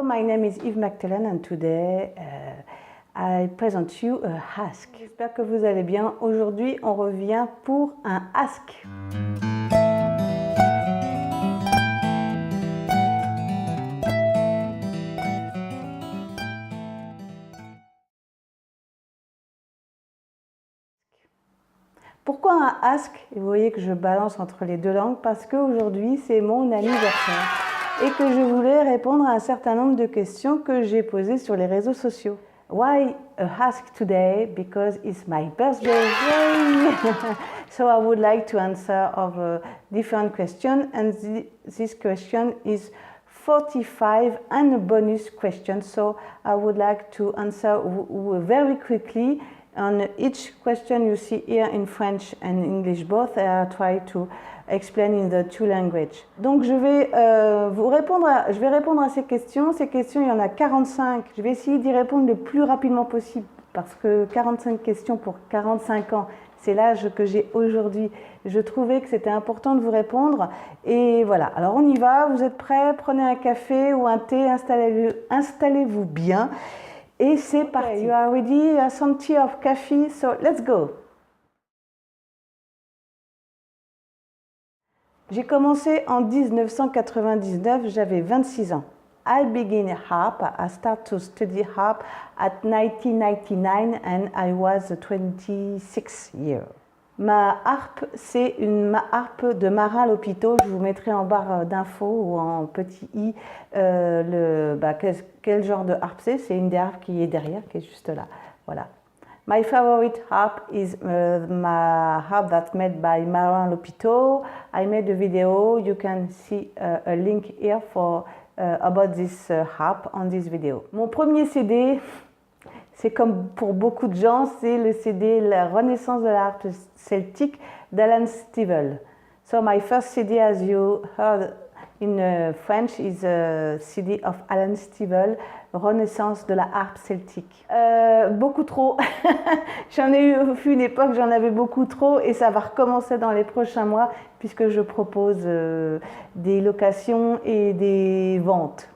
my name is Yves Mactellen and today I present you a ask. J'espère que vous allez bien. Aujourd'hui, on revient pour un ask. Pourquoi un ask? Vous voyez que je balance entre les deux langues parce qu'aujourd'hui c'est mon anniversaire et que je voulais répondre à un certain nombre de questions que j'ai posées sur les réseaux sociaux. Why a ask today? Because it's my birthday. Yay! So I would like to answer of a different question, and this question is 45 and a bonus question. So I would like to answer very quickly. On each question you see here in French and English both, I try to explain in the two languages. Donc je vais répondre à ces questions. Ces questions, il y en a 45. Je vais essayer d'y répondre le plus rapidement possible parce que 45 questions pour 45 ans, c'est l'âge que j'ai aujourd'hui. Je trouvais que c'était important de vous répondre. Et voilà, alors on y va. Vous êtes prêts? Prenez un café ou un thé, installez-vous bien. Et c'est parti. You are ready? Some tea of coffee, so let's go. J'ai commencé en 1999, j'avais 26 ans. I begin harp, I start to study harp at 1999 and I was 26 years. Ma harpe, c'est une harpe de Marin Lopito. Je vous mettrai en barre d'infos ou en petit i quel genre de harpe c'est. C'est une des harpes qui est derrière, qui est juste là. Voilà. My favorite harp is my harp that's made by Marin Lopito. I made a video. You can see a link here for about this harp on this video. Mon premier CD, c'est comme pour beaucoup de gens, c'est le CD La Renaissance de la harpe celtique d'Alan Stivell. So my first CD, as you heard in French, is a CD of Alan Stivell, Renaissance de la harpe celtique. Beaucoup trop. J'en ai eu une époque, j'en avais beaucoup trop et ça va recommencer dans les prochains mois puisque je propose des locations et des ventes.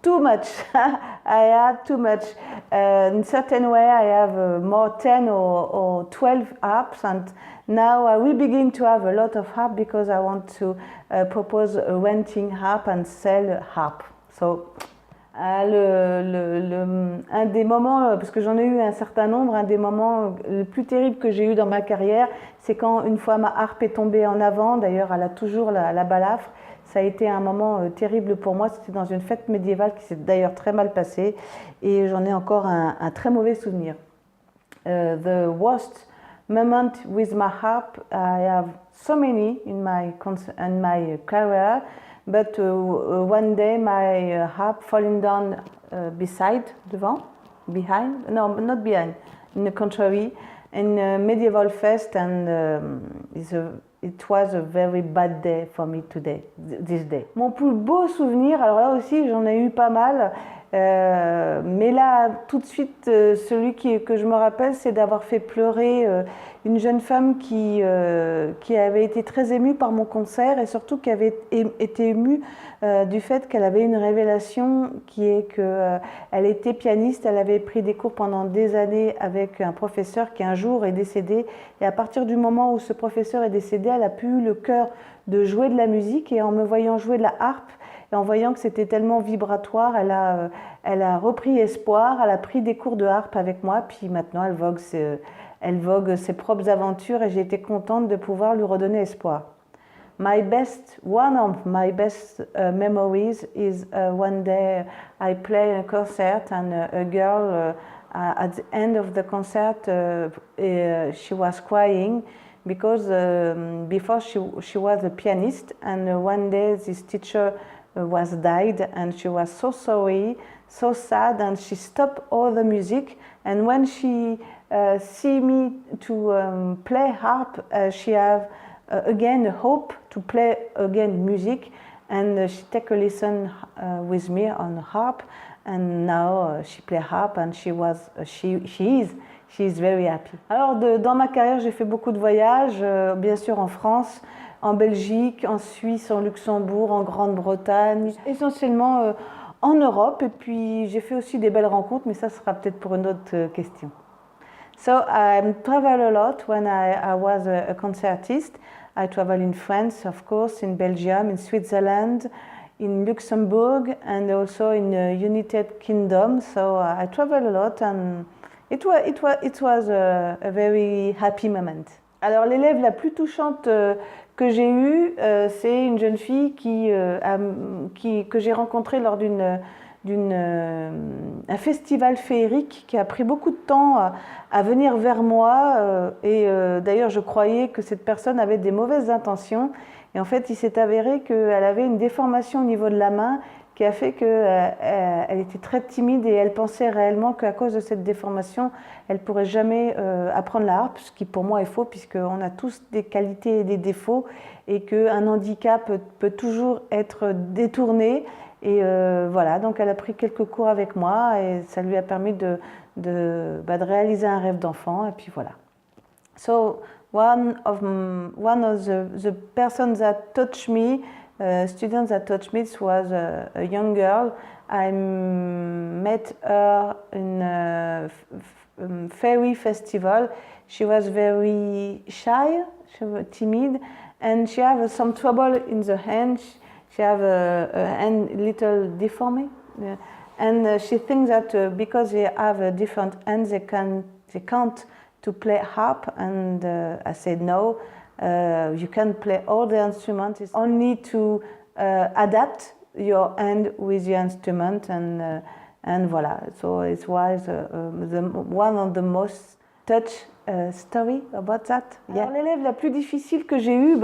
Too much. I had too much. In certain way, I have more 10 or 12 harps, and now we begin to have a lot of harp because I want to propose a renting harp and sell harp. So, un des moments, parce que j'en ai eu un certain nombre, un des moments le plus terrible que j'ai eu dans ma carrière, c'est quand une fois ma harpe est tombée en avant. D'ailleurs, elle a toujours la balafre. Ça a été un moment terrible pour moi, c'était dans une fête médiévale qui s'est d'ailleurs très mal passée et j'en ai encore un très mauvais souvenir. The worst moment with my harp, I have so many in my career, but one day my harp falling down behind, no, not behind, in the contrary, in a medieval fest, and it was a very bad day for me this day. Mon plus beau souvenir, alors là aussi j'en ai eu pas mal, mais là tout de suite celui que je me rappelle, c'est d'avoir fait pleurer une jeune femme qui avait été très émue par mon concert et surtout qui avait été émue du fait qu'elle avait une révélation qui est qu'elle était pianiste, elle avait pris des cours pendant des années avec un professeur qui un jour est décédé et à partir du moment où ce professeur est décédé, elle a pu eu le cœur de jouer de la musique et en me voyant jouer de la harpe et en voyant que c'était tellement vibratoire, elle a repris espoir, elle a pris des cours de harpe avec moi puis maintenant elle vogue ses propres aventures et j'ai été contente de pouvoir lui redonner espoir. One of my best memories is one day I play a concert and a girl at the end of the concert she was crying because before she was a pianist and one day this teacher was died and she was so sorry, so sad, and she stopped all the music and when she see me to play harp she have again a hope to play again music and she take a lesson with me on harp and now she play harp and she is very happy. Alors dans ma carrière j'ai fait beaucoup de voyages, bien sûr en France, en Belgique, en Suisse, en Luxembourg, en Grande-Bretagne, essentiellement en Europe, et puis j'ai fait aussi des belles rencontres, mais ça sera peut-être pour une autre question. So I travel a lot when I was a concertist. I travel in France, of course, in Belgium, in Switzerland, in Luxembourg, and also in the United Kingdom. So I travel a lot, and it was a very happy moment. Alors l'élève la plus touchante que j'ai eue, c'est une jeune fille que j'ai rencontrée lors un festival féerique qui a pris beaucoup de temps à venir vers moi. D'ailleurs, je croyais que cette personne avait des mauvaises intentions. Et en fait, il s'est avéré qu'elle avait une déformation au niveau de la main qui a fait qu'elle était très timide et elle pensait réellement qu'à cause de cette déformation, elle ne pourrait jamais apprendre la harpe, ce qui pour moi est faux, puisqu'on a tous des qualités et des défauts, et qu'un handicap peut toujours être détourné. Et voilà, donc elle a pris quelques cours avec moi et ça lui a permis de réaliser un rêve d'enfant, et puis voilà. So one of the persons that touched me, students that touched me, was a young girl. I met her in a fairy festival. She was very shy, she was timid, and she had some trouble in the hand. She have a hand little deformed, and she thinks that because they have different hands, they can't to play harp. And I said no, you can play all the instruments. It's only to adapt your hand with the instrument, and voilà. So it was one of the most touch story about that. Yeah. Alors, l'élève la plus difficile que j'ai eue,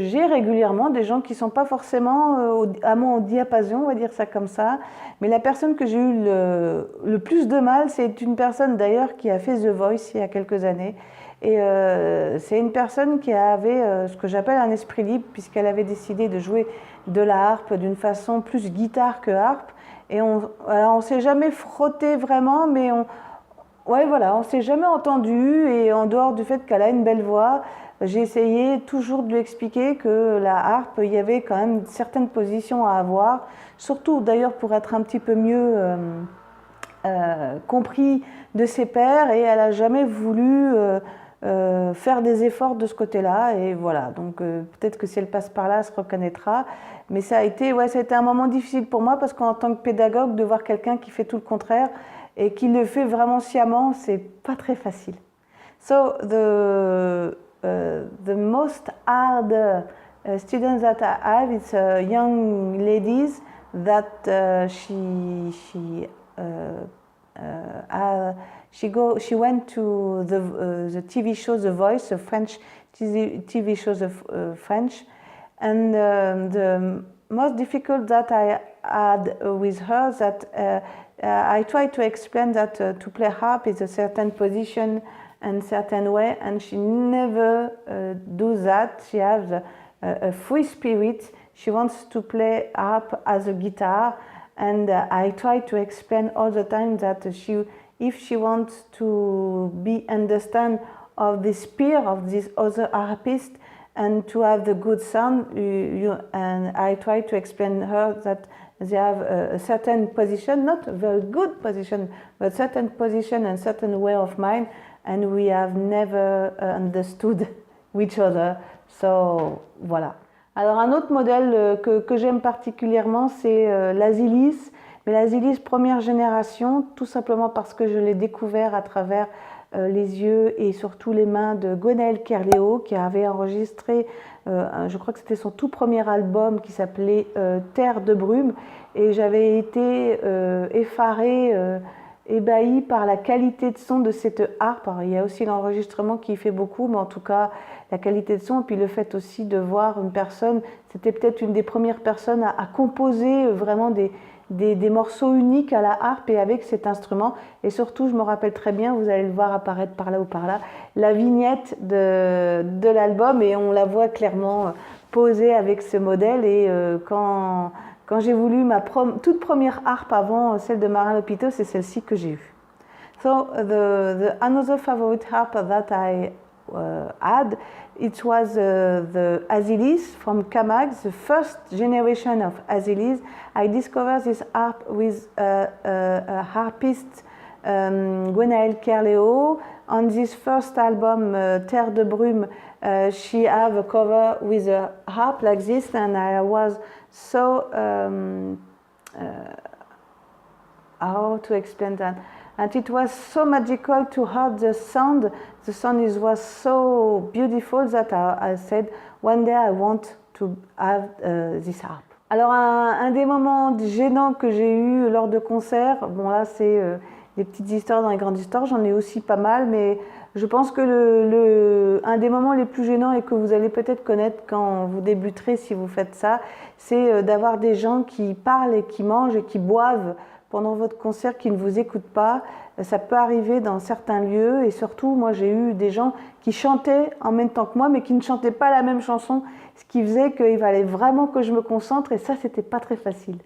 j'ai régulièrement des gens qui ne sont pas forcément à mon diapason, on va dire ça comme ça. Mais la personne que j'ai eu le plus de mal, c'est une personne d'ailleurs qui a fait The Voice il y a quelques années. Et c'est une personne qui avait ce que j'appelle un esprit libre, puisqu'elle avait décidé de jouer de la harpe d'une façon plus guitare que harpe. Et on s'est jamais frotté vraiment, mais on s'est jamais entendu. Et en dehors du fait qu'elle a une belle voix, j'ai essayé toujours de lui expliquer que la harpe, il y avait quand même certaines positions à avoir, surtout d'ailleurs pour être un petit peu mieux compris de ses pairs, et elle n'a jamais voulu faire des efforts de ce côté-là. Et voilà, donc peut-être que si elle passe par là, elle se reconnaîtra. Mais ça a été un moment difficile pour moi, parce qu'en tant que pédagogue, de voir quelqu'un qui fait tout le contraire et qui le fait vraiment sciemment, c'est pas très facile. So the most hard students that I have, it's young ladies that she went to the TV show The Voice, the French TV show French, and the most difficult that I had with her that I tried to explain that to play harp is a certain position and certain way, and she never do that. She has a free spirit. She wants to play harp as a guitar, and I try to explain all the time that if she wants to be understand of this peer of this other harpist and to have the good sound, and I try to explain her that they have a certain position, not a very good position, but certain position and certain way of mind, and we have never understood each other. So voilà. Alors un autre modèle que j'aime particulièrement, c'est l'Asilis, mais l'Asilis première génération, tout simplement parce que je l'ai découvert à travers les yeux et surtout les mains de Gwenaël Kerléo, qui avait enregistré, je crois que c'était son tout premier album qui s'appelait Terre de brume, et j'avais été effarée, ébahie par la qualité de son de cette harpe. Alors, il y a aussi l'enregistrement qui fait beaucoup, mais en tout cas la qualité de son, et puis le fait aussi de voir une personne, c'était peut-être une des premières personnes à composer vraiment des morceaux uniques à la harpe et avec cet instrument. Et surtout, je me rappelle très bien, vous allez le voir apparaître par là ou par là, la vignette de l'album, et on la voit clairement posée avec ce modèle. Et quand j'ai voulu ma toute première harpe avant celle de Marin Lopito, c'est celle-ci que j'ai eue. So the another favorite harp that I had. It was the Azilis from Camagues, the first generation of Azilis. I discovered this harp with a harpist, Gwenaëlle Kerléo. On this first album, Terre de Brume, she have a cover with a harp like this, and I was so how to explain that? And it was so magical to hear the sound. The sound was so beautiful that I said, one day I want to have this harp. Alors un des moments gênants que j'ai eu lors de concerts, bon là c'est des petites histoires dans les grandes histoires, j'en ai aussi pas mal, mais je pense que un des moments les plus gênants et que vous allez peut-être connaître quand vous débuterez si vous faites ça, c'est d'avoir des gens qui parlent et qui mangent et qui boivent pendant votre concert qui ne vous écoutent pas. Ça peut arriver dans certains lieux et surtout, moi j'ai eu des gens qui chantaient en même temps que moi mais qui ne chantaient pas la même chanson, ce qui faisait qu'il fallait vraiment que je me concentre et ça c'était pas très facile.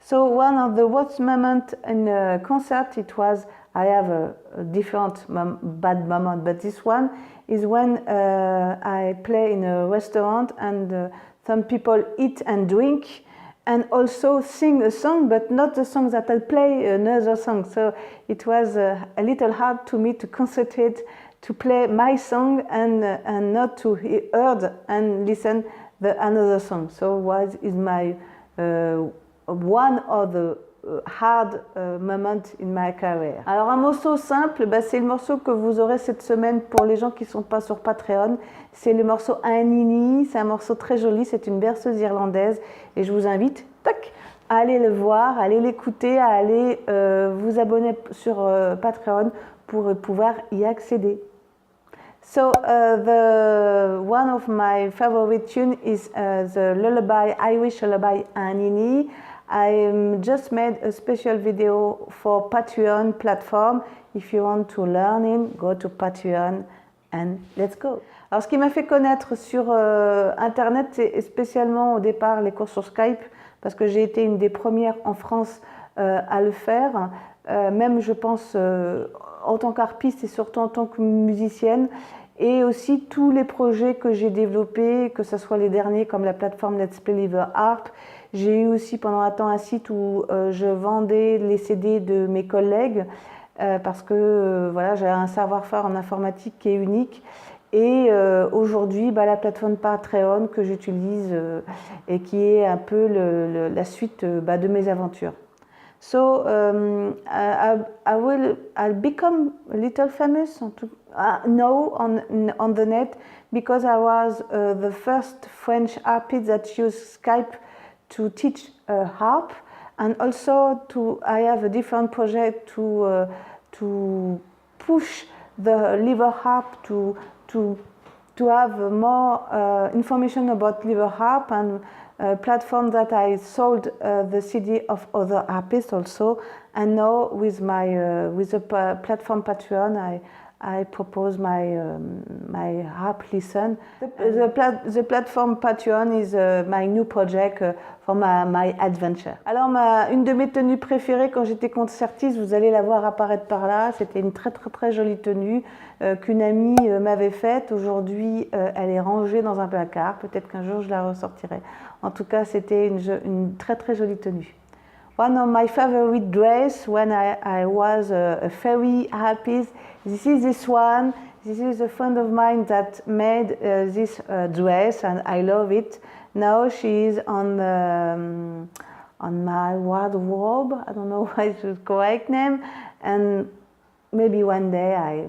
So one of the worst moments in a concert, it was, I have a different bad moment, but this one is when I play in a restaurant and some people eat and drink and also sing a song, but not the song that I play, another song. So it was a little hard to me to concentrate to play my song and not to hear and listen another song. So is my one of the hard moment in my career. Alors un morceau simple, c'est le morceau que vous aurez cette semaine pour les gens qui ne sont pas sur Patreon. C'est le morceau Anini, c'est un morceau très joli, c'est une berceuse irlandaise et je vous invite à aller le voir, à aller l'écouter, à aller vous abonner sur Patreon pour pouvoir y accéder. So one of my favorite tunes is the lullaby, Irish lullaby Anini. I just made a special video for Patreon platform. If you want to learn it, go to Patreon and let's go. Alors ce qui m'a fait connaître sur Internet, c'est spécialement au départ les cours sur Skype, parce que j'ai été une des premières en France à le faire, même je pense en tant qu'harpiste et surtout en tant que musicienne. Et aussi tous les projets que j'ai développés, que ce soit les derniers comme la plateforme Let's Play Live Harp. J'ai eu aussi pendant un temps un site où je vendais les CD de mes collègues parce que voilà, j'ai un savoir-faire en informatique qui est unique. Et aujourd'hui, la plateforme Patreon que j'utilise et qui est un peu la suite de mes aventures. So I'll become a little famous now on the net because I was the first French harpist that used Skype to teach harp, and also I have a different project to push the liver harp to have more information about liver harp and platform that I sold the CD of other harpists also, and now with the platform Patreon I propose my harp lesson. The platform Patreon is my new project for my adventure. Alors une de mes tenues préférées quand j'étais concertiste, vous allez la voir apparaître par là, c'était une très très très jolie tenue qu'une amie m'avait faite. Aujourd'hui elle est rangée dans un placard, peut-être qu'un jour je la ressortirai. En tout cas c'était une très très jolie tenue. One of my favorite dress when I was a fairy harpist, this is this one. This is a friend of mine that made this dress and I love it. Now she is on my wardrobe, I don't know what is the correct name, and maybe one day I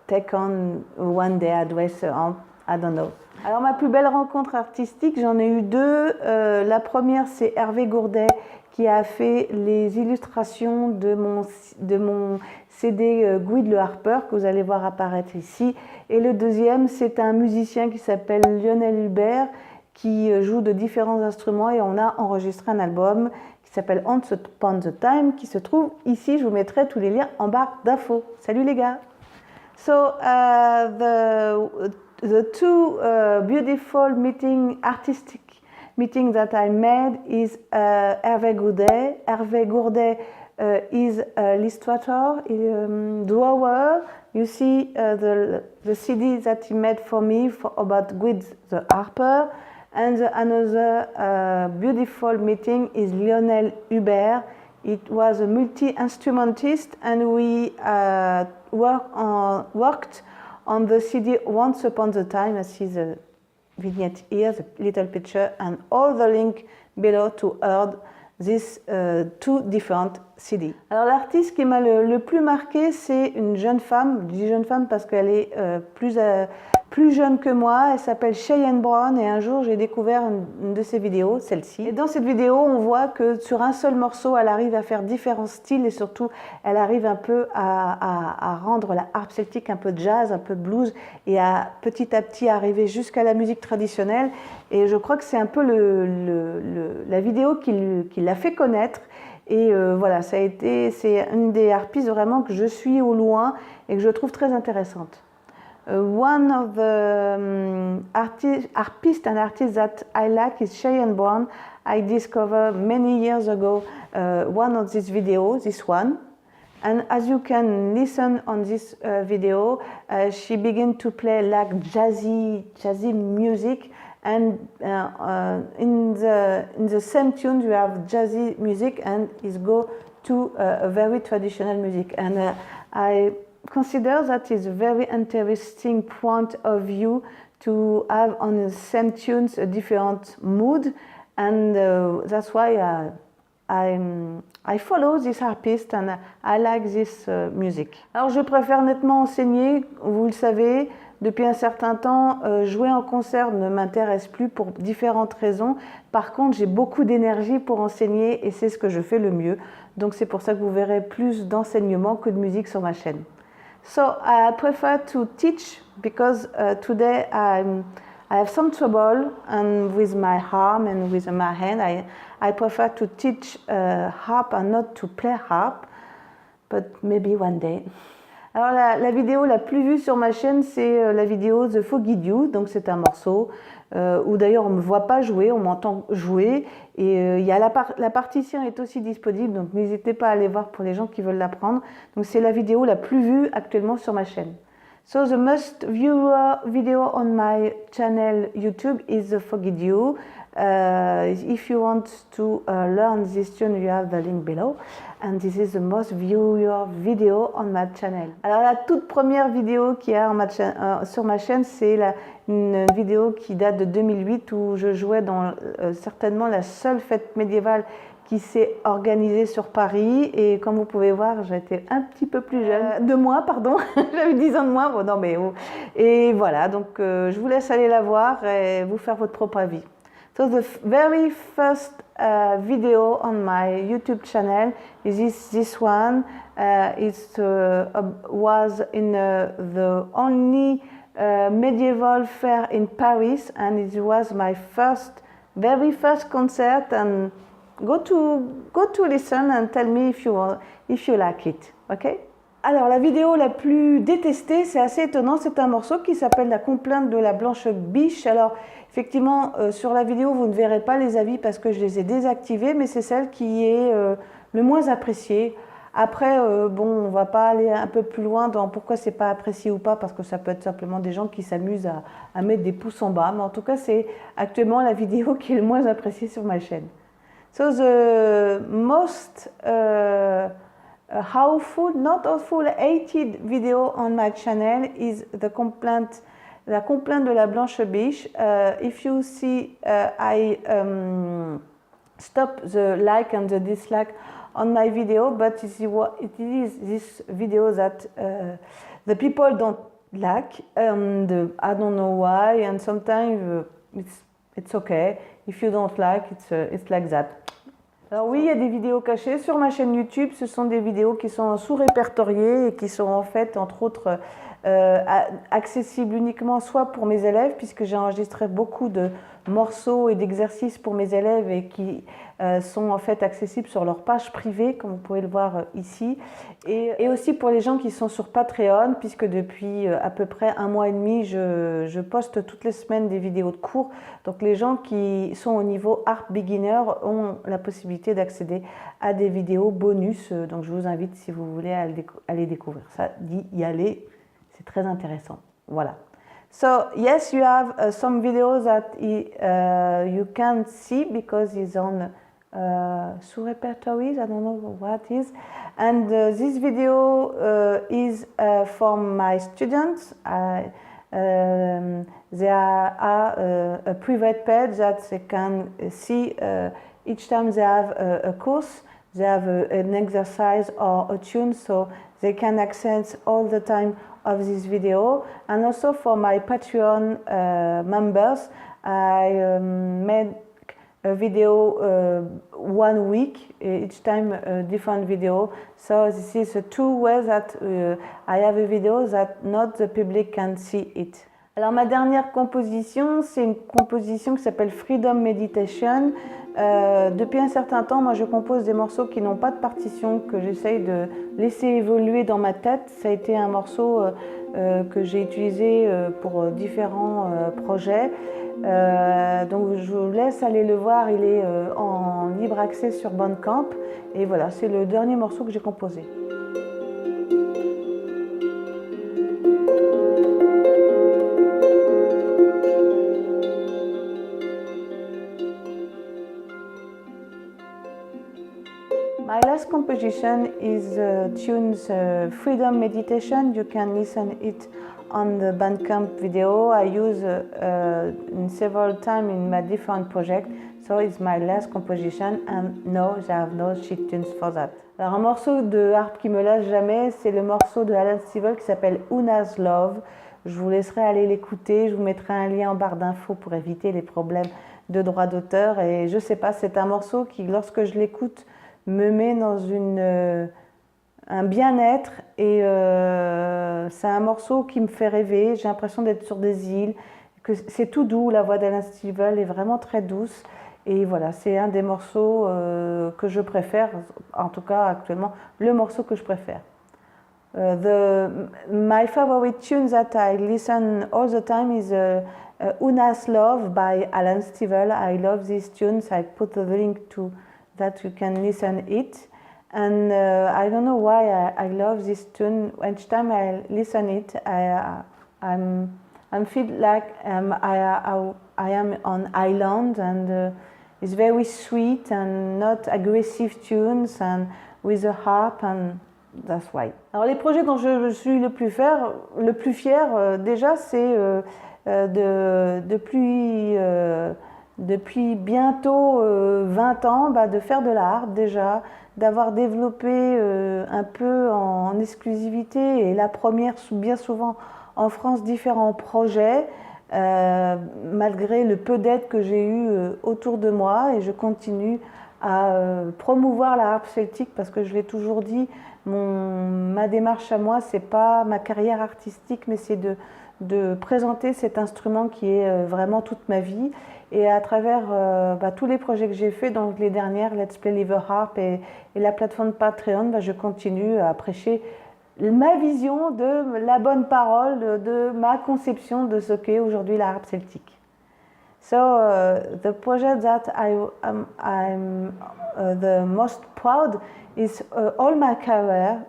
take on one day a dress on, I don't know. Alors ma plus belle rencontre artistique, j'en ai eu deux. La première c'est Hervé Gourdet qui a fait les illustrations de mon CD Guide le Harper que vous allez voir apparaître ici. Et le deuxième c'est un musicien qui s'appelle Lionel Hubert qui joue de différents instruments et on a enregistré un album qui s'appelle Once Upon a Time qui se trouve ici. Je vous mettrai tous les liens en barre d'infos. Salut les gars! So the two beautiful artistic meeting that I made is Hervé Gourdet. Hervé Gourdet is an illustrator, drawer, you see the CD that he made for me about Guido the harper, and another beautiful meeting is Lionel Hubert. It was a multi-instrumentist, and we worked on the CD Once Upon a Time. I see the vignette here, the little picture, and all the link below to hear these two different CD. Alors l'artiste qui m'a le plus marqué, c'est une jeune femme. Je dis jeune femme parce qu'elle est plus jeune que moi. Elle s'appelle Cheyenne Brown, et un jour j'ai découvert une de ses vidéos, celle-ci. Et dans cette vidéo, on voit que sur un seul morceau, elle arrive à faire différents styles, et surtout, elle arrive un peu à rendre la harpe celtique un peu jazz, un peu blues, et à petit arriver jusqu'à la musique traditionnelle. Et je crois que c'est un peu la vidéo qui l'a fait connaître. Et voilà, c'est une des harpistes vraiment que je suis au loin et que je trouve très intéressante. One of the harpists and artists that I like is Cheyenne Brown. I discovered many years ago one of these videos, this one. And as you can listen on this video, she began to play like jazzy music. And in the same tune, you have jazzy music, and it go to a very traditional music. And I consider that is a very interesting point of view to have on the same tunes a different mood, and that's why I follow this harpist and I like this music. Alors je préfère nettement enseigner, vous le savez. Depuis un certain temps, jouer en concert ne m'intéresse plus pour différentes raisons. Par contre, j'ai beaucoup d'énergie pour enseigner et c'est ce que je fais le mieux. Donc c'est pour ça que vous verrez plus d'enseignement que de musique sur ma chaîne. So I prefer to teach because today I have some trouble with my arm and with my hand. I prefer to teach harp and not to play harp, but maybe one day. Alors la vidéo la plus vue sur ma chaîne, c'est la vidéo The Foggy Dew, donc c'est un morceau où d'ailleurs on ne me voit pas jouer, on m'entend jouer, et il y a la partition est aussi disponible, donc n'hésitez pas à aller voir pour les gens qui veulent l'apprendre. Donc c'est la vidéo la plus vue actuellement sur ma chaîne. So the most viewer video on my channel YouTube is The Foggy Dew. If you want to learn this tune, you have the link below. And this is the most viewer video on my channel. Alors la toute première vidéo qu'il y a sur ma chaîne, c'est une vidéo qui date de 2008 où je jouais dans certainement la seule fête médiévale qui s'est organisée sur Paris, et comme vous pouvez voir, j'étais un petit peu plus jeune, j'avais 10 ans de moins, bon, non mais oh. Et voilà, donc je vous laisse aller la voir et vous faire votre propre avis. So the very first video on my YouTube channel is this one. It was in the only medieval fair in Paris, and it was my very first concert. And go to listen and tell me if you like it, okay? Alors la vidéo la plus détestée, c'est assez étonnant, c'est un morceau qui s'appelle La complainte de la blanche biche. Alors effectivement sur la vidéo vous ne verrez pas les avis parce que je les ai désactivés, mais c'est celle qui est le moins appréciée. Après bon, on va pas aller un peu plus loin dans pourquoi c'est pas apprécié ou pas, parce que ça peut être simplement des gens qui s'amusent à mettre des pouces en bas, mais en tout cas c'est actuellement la vidéo qui est le moins appréciée sur ma chaîne. So the most not awful, hated video on my channel is la complainte de la blanche biche. If you see, I stop the like and the dislike on my video, but it is this video that the people don't like, and I don't know why, and sometimes it's okay. If you don't like, it's like that. Alors oui, il y a des vidéos cachées sur ma chaîne YouTube. Ce sont des vidéos qui sont sous-répertoriées et qui sont en fait, entre autres, accessibles uniquement soit pour mes élèves, puisque j'ai enregistré beaucoup de morceaux et d'exercices pour mes élèves et qui sont en fait accessibles sur leur page privée, comme vous pouvez le voir ici, et aussi pour les gens qui sont sur Patreon, puisque depuis à peu près 1 mois et demi, je poste toutes les semaines des vidéos de cours. Donc les gens qui sont au niveau Harp Beginner ont la possibilité d'accéder à des vidéos bonus. Donc je vous invite, si vous voulez, à aller découvrir ça, d'y aller c'est très intéressant. Voilà. So yes, you have some videos that you can't see because it's on sous repertories. I don't know what is. And this video is from my students. There are a private page that they can see each time they have a course, they have an exercise or a tune, so they can access all the time of this video. And also for my Patreon members, I made a video 1 week, each time a different video. So this is 2 ways that I have a video that not the public can see it. Alors ma dernière composition, c'est une composition qui s'appelle Freedom Meditation. Depuis un certain temps, moi je compose des morceaux qui n'ont pas de partition, que j'essaye de laisser évoluer dans ma tête. Ça a été un morceau que j'ai utilisé pour différents projets. Donc je vous laisse aller le voir, il est en libre accès sur Bandcamp. Et voilà, c'est le dernier morceau que j'ai composé. My last composition is tunes Freedom Meditation. You can listen it on the Bandcamp video. I use several times in my different projects. So it's my last composition and no, I have no sheet tunes for that. Alors un morceau de harpe qui me lâche jamais, c'est le morceau de Alan Stivell qui s'appelle Una's Love. Je vous laisserai aller l'écouter, je vous mettrai un lien en barre d'infos pour éviter les problèmes de droit d'auteur. Et je sais pas, c'est un morceau qui, lorsque je l'écoute, me met dans un bien-être et c'est un morceau qui me fait rêver. J'ai l'impression d'être sur des îles, que c'est tout doux, la voix d'Alan Stivell est vraiment très douce et voilà, c'est un des morceaux que je préfère, en tout cas actuellement, le morceau que je préfère. My favorite tune that I listen all the time is Una's Love by Alan Stivell. I love these tunes. I put the link to that you can listen it, and I don't know why I love this tune. Each time I listen it, I feel like I am on island, and it's very sweet and not aggressive tunes, and with a harp, and that's why. Alors les projets dont je suis le plus fier, déjà, c'est depuis bientôt 20 ans, de faire de la harpe déjà, d'avoir développé un peu en exclusivité et la première bien souvent en France différents projets, malgré le peu d'aide que j'ai eu autour de moi, et je continue à promouvoir la harpe celtique parce que je l'ai toujours dit, ma démarche à moi, c'est pas ma carrière artistique, mais c'est de présenter cet instrument qui est vraiment toute ma vie. Et à travers tous les projets que j'ai faits, donc les dernières, Let's Play Live Harp et la plateforme Patreon, je continue à prêcher ma vision de la bonne parole, de ma conception de ce qu'est aujourd'hui la harpe celtique. So the project that I'm the most proud is all my career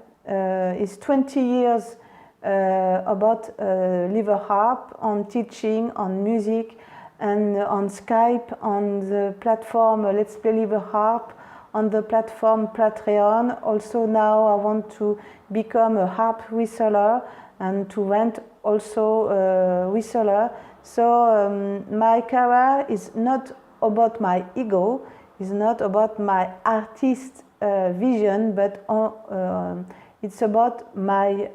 is 20 years about live harp, on teaching, on music, and on Skype, on the platform Let's Play Live Harp, on the platform Patreon. Also now I want to become a harp reseller and to rent also a reseller. So my career is not about my ego, it's not about my artist vision, but it's about my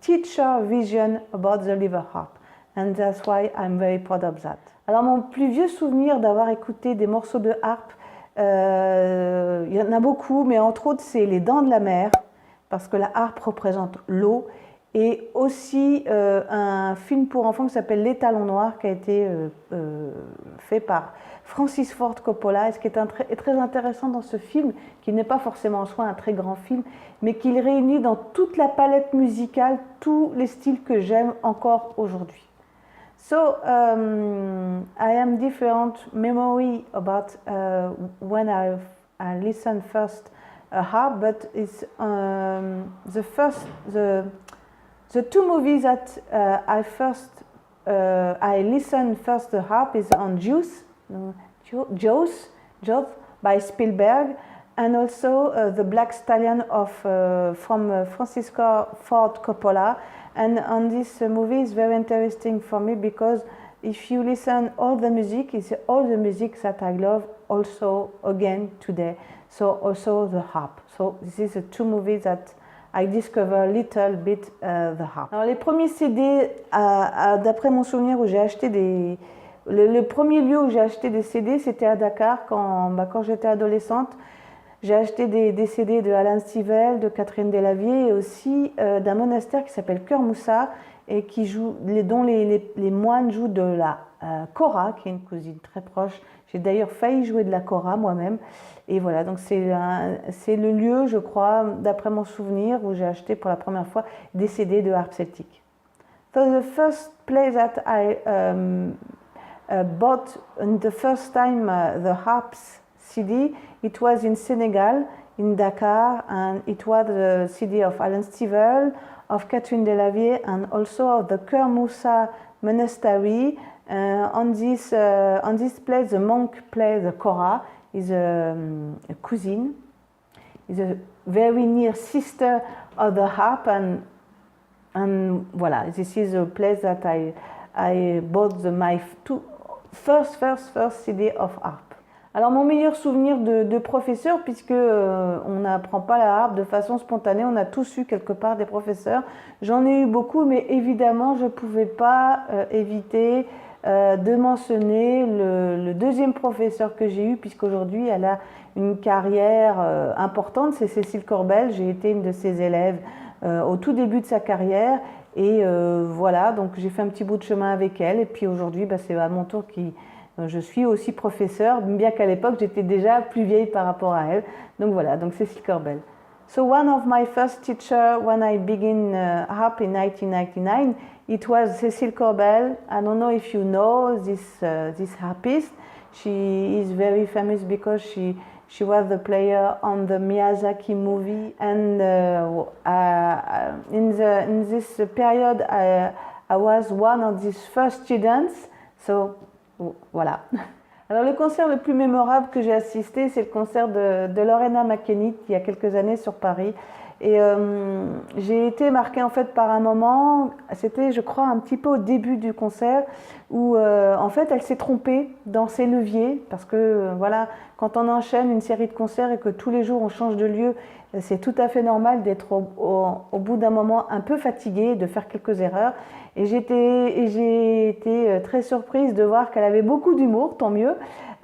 teacher vision about the live harp. And that's why I'm very proud of that. Alors mon plus vieux souvenir d'avoir écouté des morceaux de harpe, il y en a beaucoup, mais entre autres c'est Les Dents de la Mer, parce que la harpe représente l'eau, et aussi un film pour enfants qui s'appelle Les Talons Noirs, qui a été fait par Francis Ford Coppola. Et ce qui est très intéressant dans ce film, qui n'est pas forcément en soi un très grand film, mais qu'il réunit dans toute la palette musicale tous les styles que j'aime encore aujourd'hui. So I am different memory about when I listen first a harp, but it's the The two movies that I listened first the harp is on Jaws by Spielberg, and also The Black Stallion from Francis Ford Coppola. And on this movie is very interesting for me because if you listen all the music, it's all the music that I love also again today. So also the harp. So this is the two movies that I discover a little bit the harp. Alors les premiers CD, d'après mon souvenir, où j'ai acheté des... Le premier lieu où j'ai acheté des CD, c'était à Dakar quand j'étais adolescente. J'ai acheté des CD de Alan Stivell, de Catherine Delavier et aussi d'un monastère qui s'appelle Cœur Moussa et dont les moines jouent de la kora, qui est une cousine très proche. J'ai d'ailleurs failli jouer de la kora moi-même. Et voilà, donc c'est le lieu, je crois, d'après mon souvenir, où j'ai acheté pour la première fois des CD de harpe celtique. So the first place that I bought the first time the harps CD, it was in Senegal, in Dakar, and it was the CD of Alan Stivell, of Catherine Delavier, and also of the Cœur Moussa monastery. On this place, the monk plays the kora, is a cousin, is a very near sister of the harp, and voilà, this is a place that I bought my first CD of harp. Alors mon meilleur souvenir de professeur, puisque on n'apprend pas la harpe de façon spontanée, on a tous eu quelque part des professeurs. J'en ai eu beaucoup, mais évidemment je ne pouvais pas éviter de mentionner le deuxième professeur que j'ai eu, puisqu'aujourd'hui elle a une carrière importante, c'est Cécile Corbel. J'ai été une de ses élèves au tout début de sa carrière, et voilà, donc j'ai fait un petit bout de chemin avec elle, et puis aujourd'hui c'est à mon tour je suis aussi professeure, bien qu'à l'époque j'étais déjà plus vieille par rapport à elle. Donc voilà, donc Cécile Corbel. So one of my first teacher when I began harp in 1999, it was Cécile Corbel. I don't know if you know this harpist. She is very famous because she was the player on the Miyazaki movie, and in this period I was one of these first students. So voilà. Alors le concert le plus mémorable que j'ai assisté, c'est le concert de Lorena McKennitt il y a quelques années sur Paris. Et j'ai été marquée en fait par un moment, c'était je crois un petit peu au début du concert, où en fait elle s'est trompée dans ses leviers, parce que voilà, quand on enchaîne une série de concerts et que tous les jours on change de lieu, c'est tout à fait normal d'être au bout d'un moment un peu fatiguée, de faire quelques erreurs. Et j'ai été très surprise de voir qu'elle avait beaucoup d'humour, tant mieux,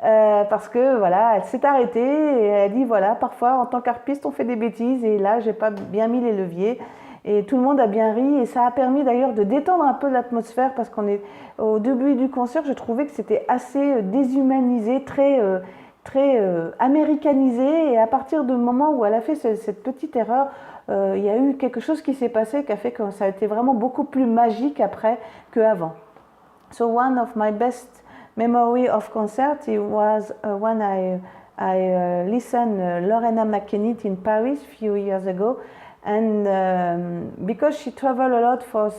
parce que voilà, elle s'est arrêtée et elle a dit voilà, parfois en tant qu'harpiste on fait des bêtises et là j'ai pas bien mis les leviers, et tout le monde a bien ri, et ça a permis d'ailleurs de détendre un peu l'atmosphère, parce qu'on est au début du concert, je trouvais que c'était assez déshumanisé, très américanisé, et à partir du moment où elle a fait cette petite erreur, il y a eu quelque chose qui s'est passé qui a fait que ça a été vraiment beaucoup plus magique après qu'avant. So one of my best memory of concert it was when I listened Lorena McKennitt in Paris a few years ago, and because she traveled a lot for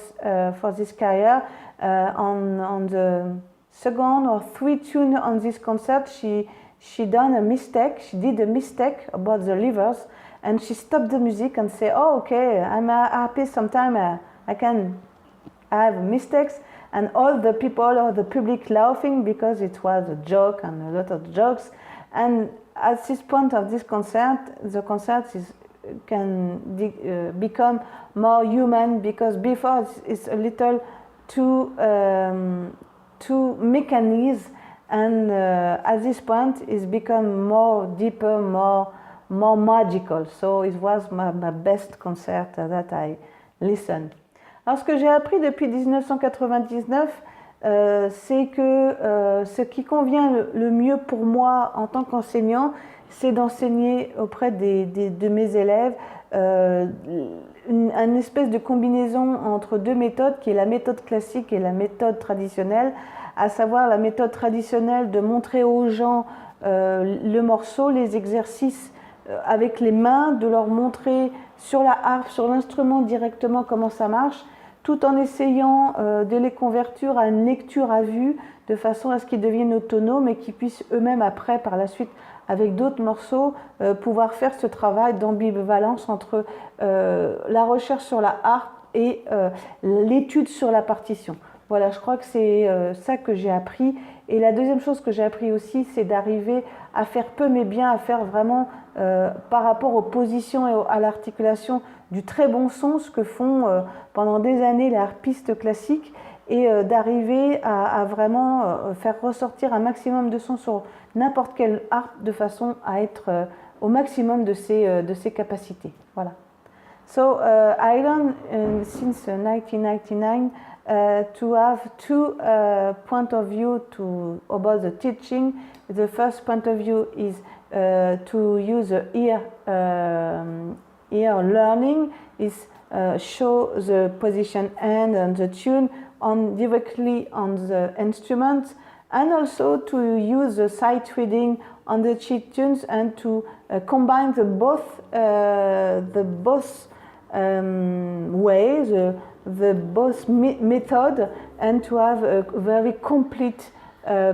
this career, on the second or third tune on this concert, she did a mistake about the levers, and she stopped the music and said, "Oh, okay, I'm a harpist. Sometimes I can have mistakes." And all the people or the public laughing because it was a joke and a lot of jokes. And at this point of this concert, the concert can become more human, because before it's a little too mechanical, and at this point it's become more deeper, more magical. So it was my best concert that I listened. Alors ce que j'ai appris depuis 1999, c'est que ce qui convient le mieux pour moi en tant qu'enseignant, c'est d'enseigner auprès de mes élèves une espèce de combinaison entre deux méthodes, qui est la méthode classique et la méthode traditionnelle, à savoir la méthode traditionnelle de montrer aux gens le morceau, les exercices avec les mains, de leur montrer sur la harpe, sur l'instrument directement comment ça marche, tout en essayant de les convertir à une lecture à vue, de façon à ce qu'ils deviennent autonomes et qu'ils puissent eux-mêmes après, par la suite, avec d'autres morceaux, pouvoir faire ce travail d'ambivalence entre la recherche sur la harpe et l'étude sur la partition. Voilà, je crois que c'est ça que j'ai appris. Et la deuxième chose que j'ai appris aussi, c'est d'arriver à faire peu mais bien, à faire vraiment par rapport aux positions et à l'articulation du très bon son, ce que font pendant des années les harpistes classiques, et d'arriver à vraiment faire ressortir un maximum de son sur n'importe quelle harpe de façon à être au maximum de ses capacités. Voilà. So I learned since 1999 to have two points of view about the teaching. The first point of view is to use the ear learning, is show the position and the tune directly on the instruments, and also to use the sight reading on the sheet tunes and to combine the both ways, the both method, and to have a very complete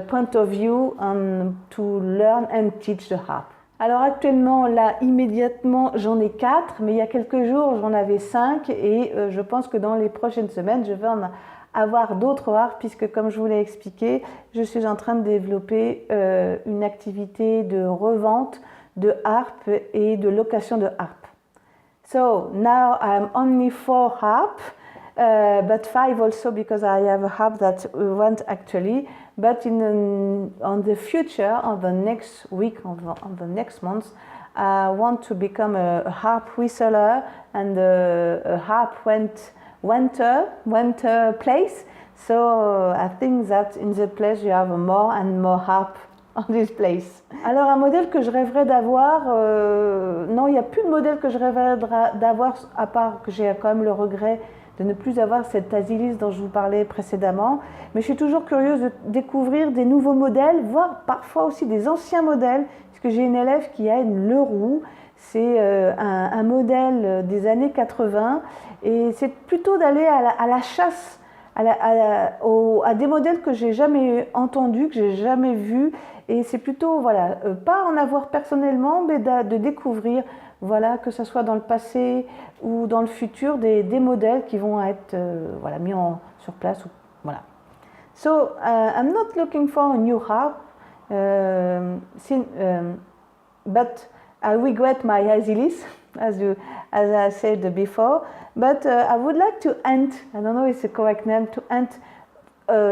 point of view and to learn and teach the harp. Alors actuellement, là, immédiatement, j'en ai 4, mais il y a quelques jours, j'en avais 5, et je pense que dans les prochaines semaines, je vais en avoir d'autres harpes, puisque comme je vous l'ai expliqué, je suis en train de développer une activité de revente de harpes et de location de harpes. So now I'm only 4 harp, but 5 also because I have a harp that we want actually. But on the future, on the next week, on the next month, I want to become a harp reseller and a harp renter place. So I think that in the place you have more and more harp on this place. Alors un modèle que je rêverais d'avoir, non, il n'y a plus de modèle que je rêverais d'avoir, à part que j'ai quand même le regret de ne plus avoir cette Asilis dont je vous parlais précédemment. Mais je suis toujours curieuse de découvrir des nouveaux modèles, voire parfois aussi des anciens modèles, puisque j'ai une élève qui a une Leroux. C'est un modèle des années 80, et c'est plutôt d'aller à la chasse à des modèles que j'ai jamais entendus, que j'ai jamais vus, et c'est plutôt, voilà, pas en avoir personnellement, mais de découvrir, voilà, que ce soit dans le passé ou dans le futur, des modèles qui vont être voilà, mis sur place. Voilà. So, I'm not looking for a new harp, but I regret my Asilis, as I said before, but I would like to hunt, I don't know if it's the correct name, to hunt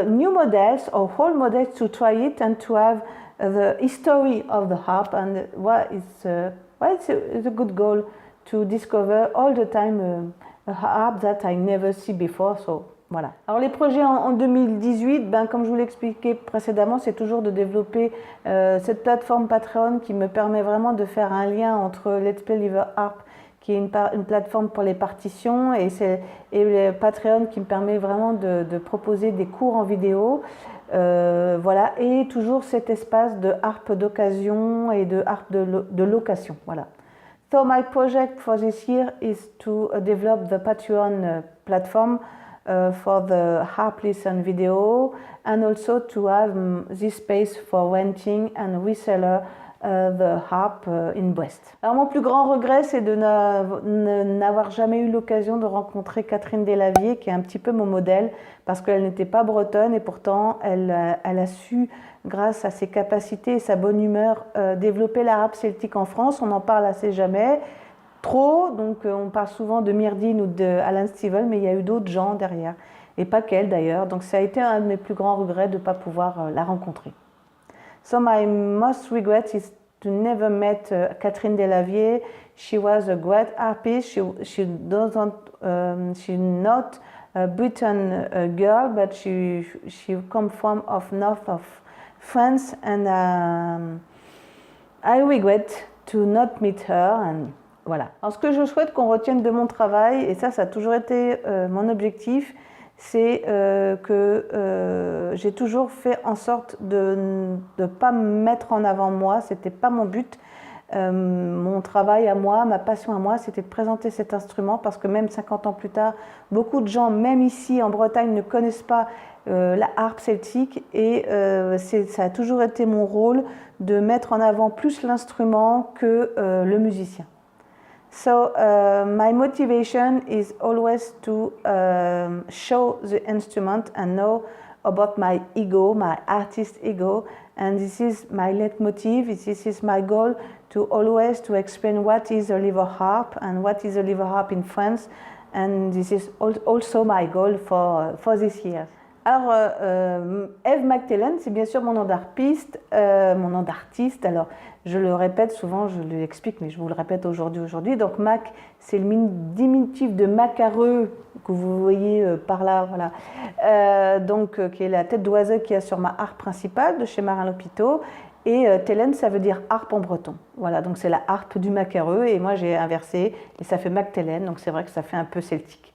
new models or whole models to try it and to have the history of the harp, and it's a good goal to discover all the time a harp that I never see before. So voilà. Alors les projets en 2018, comme je vous l'ai expliqué précédemment, c'est toujours de développer cette plateforme Patreon qui me permet vraiment de faire un lien entre Let's Play Live Harp, qui est une plateforme pour les partitions, et Patreon qui me permet vraiment de proposer des cours en vidéo. Voilà, et toujours cet espace de harpe d'occasion et de harpe de location. Voilà. So my project for this year is to develop the Patreon platform for the harp listen video, and also to have this space for renting and reseller the harp in Brest. Alors mon plus grand regret, c'est de n'avoir jamais eu l'occasion de rencontrer Catherine Delavier, qui est un petit peu mon modèle, parce qu'elle n'était pas bretonne, et pourtant elle a su, grâce à ses capacités et sa bonne humeur, développer la harpe celtique en France. On n'en parle assez jamais, trop, donc on parle souvent de Myrdine ou de Alan Stivell, mais il y a eu d'autres gens derrière, et pas qu'elle d'ailleurs, donc ça a été un de mes plus grands regrets de ne pas pouvoir la rencontrer. So my most regret is to never met Catherine Delavier. She was a great harpist. She's not a Britain girl, but she come from north of France, and I regret to not meet her. And voilà. Alors ce que je souhaite qu'on retienne de mon travail, et ça a toujours été mon objectif, c'est que j'ai toujours fait en sorte de ne pas me mettre en avant moi, c'était pas mon but, Mon travail à moi, ma passion à moi, c'était de présenter cet instrument parce que même 50 ans plus tard, beaucoup de gens, même ici en Bretagne, ne connaissent pas la harpe celtique et ça a toujours été mon rôle de mettre en avant plus l'instrument que le musicien. So my motivation is always to show the instrument and know about my ego, my artist ego, and this is my leitmotiv. This is my goal to always to explain what is a liver harp and what is a liver harp in France, and this is also my goal for this year. Alors, Eve McTellen, c'est bien sûr mon nom d'harpiste, mon nom d'artiste. Alors, je le répète souvent, je l'explique, mais je vous le répète aujourd'hui. Donc, Mac, c'est le diminutif de macareux que vous voyez par là, voilà. Qui est la tête d'oiseau qu'il y a sur ma harpe principale de chez Marin Lopiteau. Et Tellen, ça veut dire harpe en breton. Voilà, donc c'est la harpe du macareux. Et moi, j'ai inversé et ça fait McTellen. Donc, c'est vrai que ça fait un peu celtique.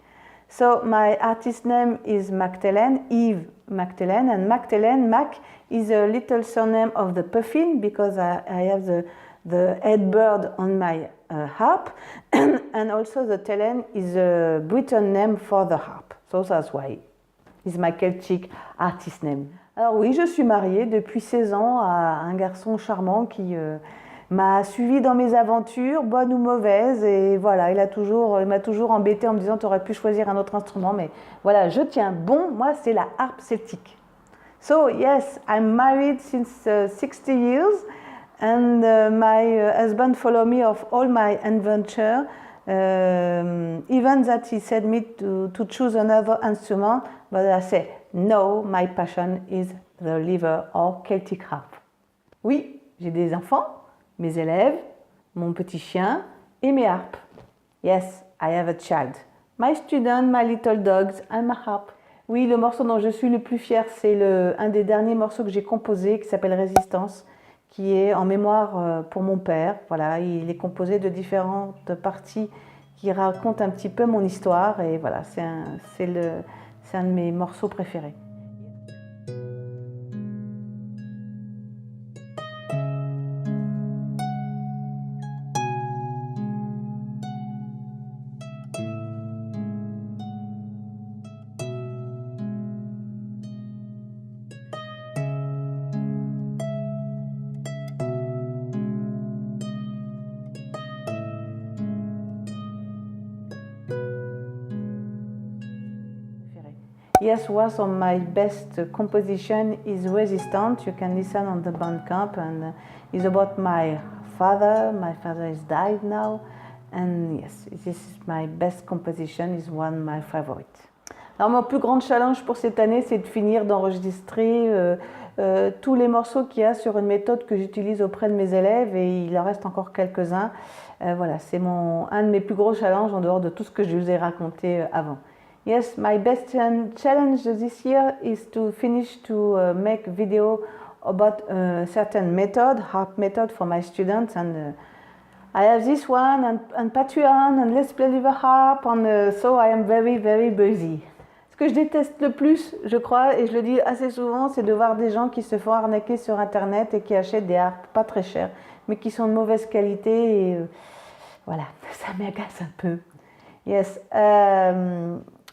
So my artist name is McTellen, Eve McTellen, and McTellen, Mac, is a little surname of the puffin because I have the head bird on my harp, and also the Tellen is a Breton name for the harp. So that's why it's my Celtic artist name. Alors oui, je suis mariée depuis 16 ans à un garçon charmant qui m'a suivi dans mes aventures, bonnes ou mauvaises, et voilà, il m'a toujours embêté en me disant tu aurais pu choisir un autre instrument, mais voilà, je tiens bon, moi c'est la harpe celtique. So yes, I'm married since 60 years, and my husband followed me of all my adventure, even that he said me to choose another instrument, but I say no, my passion is the liver or Celtic harp. Oui, j'ai des enfants, mes élèves, mon petit chien et mes harpes. Yes, I have a child. My student, my little dogs and my harp. Oui, le morceau dont je suis le plus fière, c'est un des derniers morceaux que j'ai composé qui s'appelle Résistance, qui est en mémoire pour mon père. Voilà, il est composé de différentes parties qui racontent un petit peu mon histoire et voilà, c'est un de mes morceaux préférés. Yes, was on my best composition is Resistance. You can listen on the Bandcamp, and it's about my father. My father is died now, and yes, this is my best composition. Is one of my favorites. Alors mon plus grand challenge pour cette année, c'est de finir d'enregistrer tous les morceaux qu'il y a sur une méthode que j'utilise auprès de mes élèves, et il en reste encore quelques-uns. Voilà, c'est un de mes plus gros challenges en dehors de tout ce que je vous ai raconté avant. Yes, my best challenge this year is to finish to make video about a certain method, harp method for my students, and I have this one and Patreon and Let's Play Liver Harp, and so I am very, very busy. Ce que je déteste le plus, je crois, et je le dis assez souvent, c'est de voir des gens qui se font arnaquer sur Internet et qui achètent des harpes pas très chères, mais qui sont de mauvaise qualité, et voilà, ça m'agace un peu. Yes,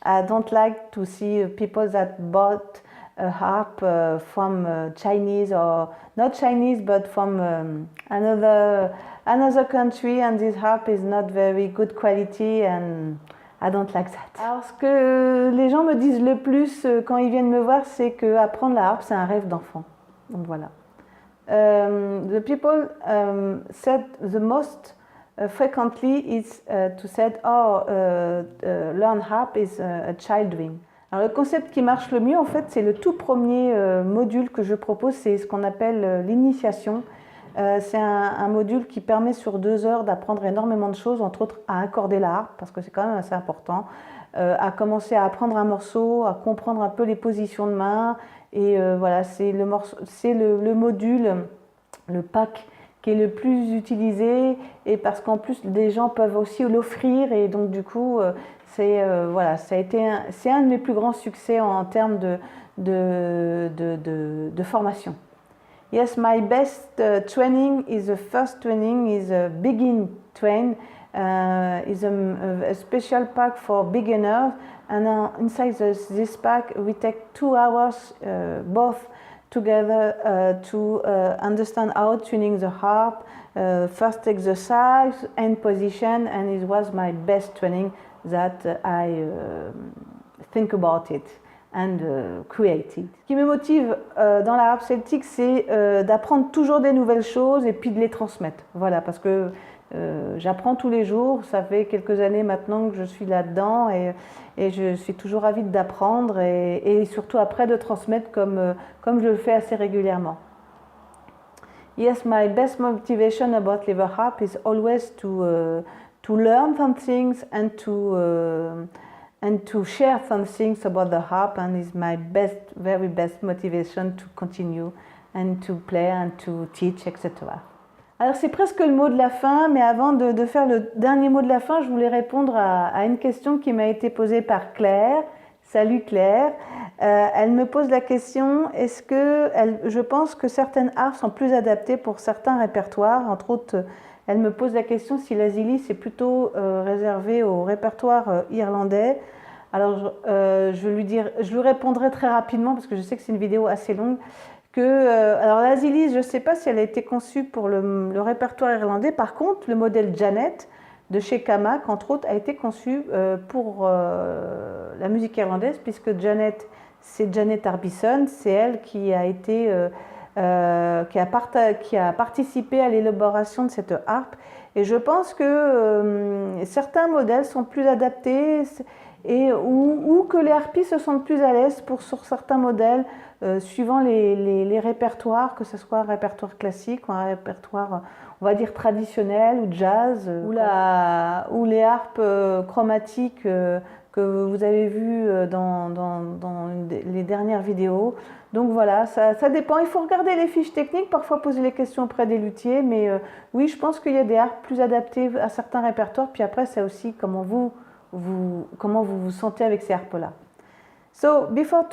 I don't like to see people that bought a harp from Chinese, or not Chinese, but from another country, and this harp is not very good quality, and I don't like that. Alors, ce que les gens me disent le plus quand ils viennent me voir, c'est que apprendre la harpe, c'est un rêve d'enfant. Donc voilà. The people said the most frequently is to say, learn harp is a child dream. Alors le concept qui marche le mieux, en fait, c'est le tout premier module que je propose, c'est ce qu'on appelle l'initiation. C'est un module qui permet sur 2 heures d'apprendre énormément de choses, entre autres à accorder la harpe, parce que c'est quand même assez important, à commencer à apprendre un morceau, à comprendre un peu les positions de main, et voilà, c'est le module, le pack qui est le plus utilisé, et parce qu'en plus des gens peuvent aussi l'offrir, et donc du coup voilà, c'est un de mes plus grands succès en termes de formation. Yes, my best training is the first training is a begin train. Is a special pack for beginners, and inside this pack we take 2 hours both together to understand how tuning the harp, first exercise and position, and it was my best training that I think about it and create it. Ce qui me motive dans la harpe celtique, c'est d'apprendre toujours des nouvelles choses et puis de les transmettre. Voilà, parce que j'apprends tous les jours, ça fait quelques années maintenant que je suis là-dedans et je suis toujours avide d'apprendre et surtout après de transmettre comme je le fais assez régulièrement. Yes, my best motivation about lever harp is always to learn some things and to share some things about the harp, and is my very best motivation to continue and to play and to teach, etc. Alors c'est presque le mot de la fin, mais avant de faire le dernier mot de la fin, je voulais répondre à une question qui m'a été posée par Claire. Salut Claire. Elle me pose la question, je pense que certaines harpes sont plus adaptées pour certains répertoires, entre autres, elle me pose la question si l'Asilis est plutôt réservé au répertoire irlandais. Alors je lui répondrai très rapidement parce que je sais que c'est une vidéo assez longue. Alors l'Asilis, je ne sais pas si elle a été conçue pour le répertoire irlandais. Par contre, le modèle Janet de chez Camac, entre autres, a été conçu pour la musique irlandaise, puisque Janet, c'est Janet Arbison, c'est elle qui a participé à l'élaboration de cette harpe. Et je pense que certains modèles sont plus adaptés ou que les harpistes se sentent plus à l'aise sur certains modèles, suivant les répertoires, que ce soit un répertoire classique ou un répertoire, on va dire, traditionnel ou jazz, ou les harpes chromatiques que vous avez vues dans les dernières vidéos. Donc voilà, ça dépend. Il faut regarder les fiches techniques, parfois poser les questions auprès des luthiers, mais oui, je pense qu'il y a des harpes plus adaptées à certains répertoires, puis après, c'est aussi comment vous vous sentez avec ces harpes-là. So, before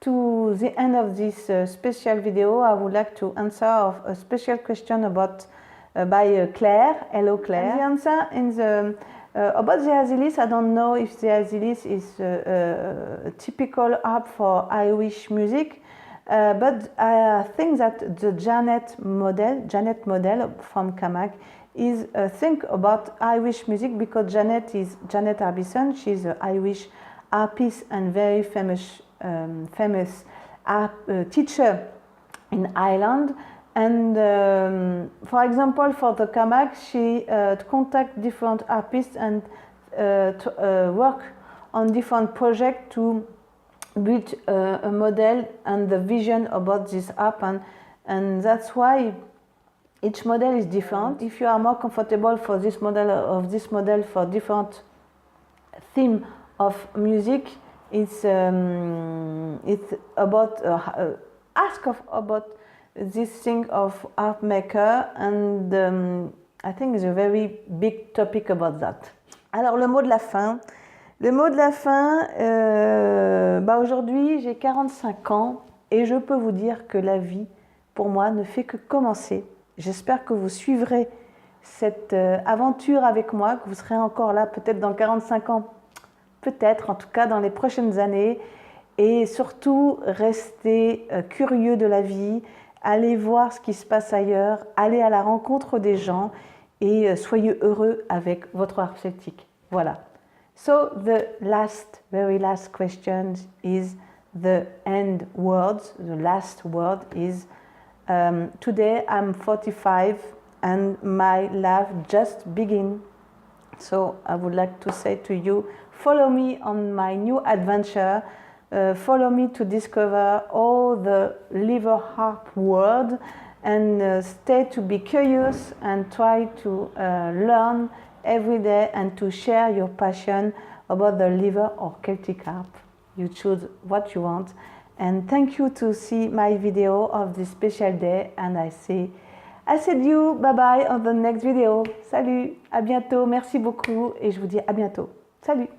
to the end of this special video, I would like to answer a special question by Claire. Hello, Claire. And the answer about the Asilis, I don't know if the Asilis is a typical harp for Irish music, but I think that the Janet model from Camac is think about Irish music, because Janet Arbison. She's an Irish harpist and very famous teacher in Ireland. And for example, for the Camac, she contact different harpists and work on different projects to build a model and the vision about this harp, and that's why each model is different. If you are more comfortable for this model for different theme of music, it's about ask about this thing of harp maker, and I think it's a very big topic about that. Alors le mot de la fin. Le mot de la fin, aujourd'hui j'ai 45 ans et je peux vous dire que la vie pour moi ne fait que commencer. J'espère que vous suivrez cette aventure avec moi, que vous serez encore là peut-être dans 45 ans, peut-être en tout cas dans les prochaines années, et surtout restez curieux de la vie, allez voir ce qui se passe ailleurs, allez à la rencontre des gens et soyez heureux avec votre harpe celtique. Voilà. So the very last question is the end words. The last word is today I'm 45 and my life just began. So I would like to say to you, follow me on my new adventure. Follow me to discover all the lever harp world, and stay to be curious and try to learn every day and to share your passion about the lever or Celtic harp. You choose what you want. And thank you to see my video of this special day, and I said you bye bye on the next video. Salut, à bientôt, merci beaucoup et je vous dis à bientôt. Salut.